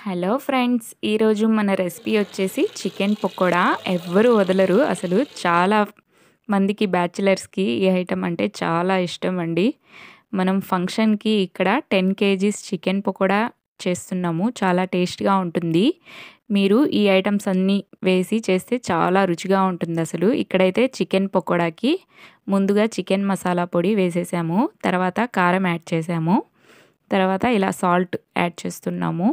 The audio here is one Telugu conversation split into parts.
హలో ఫ్రెండ్స్, ఈరోజు మన రెసిపీ వచ్చేసి చికెన్ పకోడా. ఎవ్వరు వదలరు అసలు. చాలా మందికి బ్యాచిలర్స్‌కి ఈ ఐటెమ్ అంటే చాలా ఇష్టం అండి. మనం ఫంక్షన్‌కి ఇక్కడ 10 కేజీస్ చికెన్ పకోడా చేస్తున్నాము. చాలా టేస్ట్‌గా ఉంటుంది. మీరు ఈ ఐటెమ్స్ అన్నీ వేసి చేస్తే చాలా రుచిగా ఉంటుందసలు. ఇక్కడైతే చికెన్ పకోడాకి ముందుగా చికెన్ మసాలా పొడి వేసేసాము. తర్వాత కారం యాడ్ చేసాము. తర్వాత ఇలా సాల్ట్ యాడ్ చేస్తున్నాము.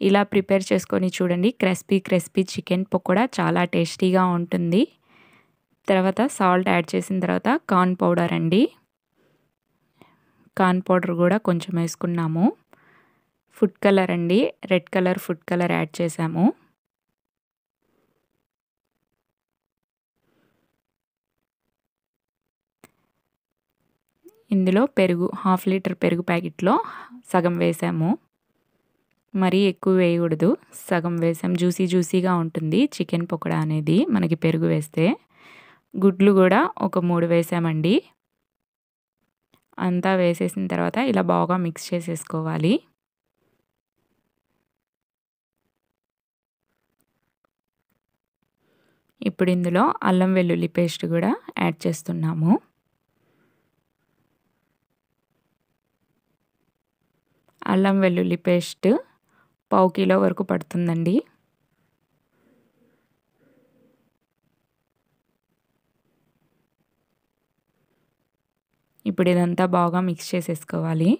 ఇలా ప్రిపేర్ చేసుకొని చూడండి. క్రిస్పీ చికెన్ పకోడా చాలా టేస్టీగా ఉంటుంది. తర్వాత సాల్ట్ యాడ్ చేసిన తర్వాత కార్న్ పౌడర్ అండి. కార్న్ పౌడర్ కూడా కొంచెం వేసుకున్నాము. ఫుడ్ కలర్ అండి, red colour food colour add చేసాము. ఇందులో పెరుగు, 1/2 లీటర్ పెరుగు ప్యాకెట్లో సగం వేసాము. మరీ ఎక్కువ వేయకూడదు, సగం వేసాం. జ్యూసీగా ఉంటుంది చికెన్ పకోడా అనేది మనకి పెరుగు వేస్తే. గుడ్లు కూడా ఒక 3 వేసామండి. అంతా వేసేసిన తర్వాత ఇలా బాగా మిక్స్ చేసేసుకోవాలి. ఇప్పుడు ఇందులో అల్లం వెల్లుల్లి పేస్ట్ కూడా యాడ్ చేస్తున్నాము. అల్లం వెల్లుల్లి పేస్ట్ 1/2 కిలో వరకు పడుతుందండి. ఇప్పుడు ఇదంతా బాగా మిక్స్ చేసేసుకోవాలి.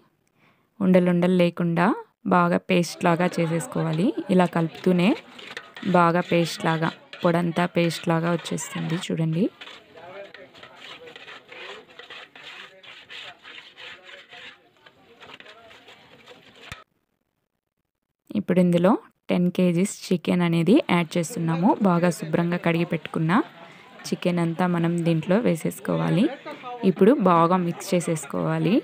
ఉండలు లేకుండా బాగా పేస్ట్ లాగా చేసేసుకోవాలి. ఇలా కలుపుతూనే బాగా పేస్ట్ లాగా, పొడంతా పేస్ట్ లాగా వచ్చేస్తుంది చూడండి. ఇప్పుడు ఇందులో 10 కేజీస్ చికెన్ అనేది యాడ్ చేస్తున్నాము. బాగా శుభ్రంగా కడిగి పెట్టుకున్న చికెన్ అంతా మనం దీంట్లో వేసేసుకోవాలి. ఇప్పుడు బాగా మిక్స్ చేసేసుకోవాలి.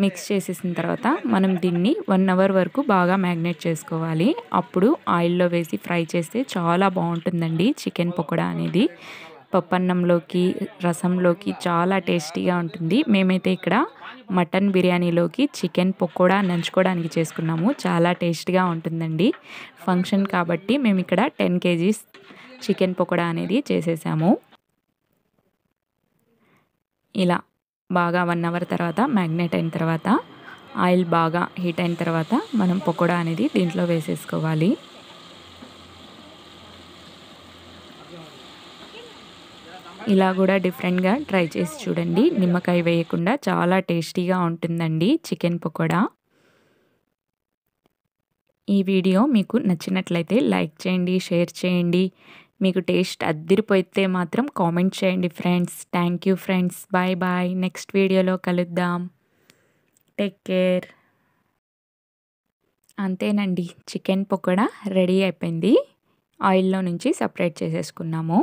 మిక్స్ చేసేసిన తర్వాత మనం దీన్ని 1 అవర్ వరకు బాగా మ్యాగ్నేట్ చేసుకోవాలి. అప్పుడు ఆయిల్లో వేసి ఫ్రై చేస్తే చాలా బాగుంటుందండి చికెన్ పకోడా అనేది. పప్పన్నంలోకి, రసంలోకి చాలా టేస్టీగా ఉంటుంది. మేమైతే ఇక్కడ మటన్ బిర్యానీలోకి చికెన్ పకోడా నంచుకోవడానికి చేసుకున్నాము. చాలా టేస్ట్‌గా ఉంటుందండి. ఫంక్షన్ కాబట్టి మేము ఇక్కడ 10 కేజీస్ చికెన్ పకోడా అనేది చేసేసాము. ఇలా బాగా 1 అవర్ తర్వాత మ్యాగ్నేట్ అయిన తర్వాత ఆయిల్ బాగా హీట్ అయిన తర్వాత మనం పకోడా అనేది దీంట్లో వేసేసుకోవాలి. ఇలా కూడా డిఫరెంట్‌గా ట్రై చేసి చూడండి. నిమ్మకాయ వేయకుండా చాలా టేస్టీగా ఉంటుందండి చికెన్ పకోడా. ఈ వీడియో మీకు నచ్చినట్లయితే లైక్ చేయండి, షేర్ చేయండి. మీకు టేస్ట్ అద్దిరిపోతే మాత్రం కామెంట్ చేయండి friends. Thank you friends. Bye. Next వీడియోలో కలుద్దాం. Take care. అంతేనండి, చికెన్ పకోడా రెడీ అయిపోయింది. ఆయిల్‌లో నుంచి సపరేట్ చేసేసుకున్నాము.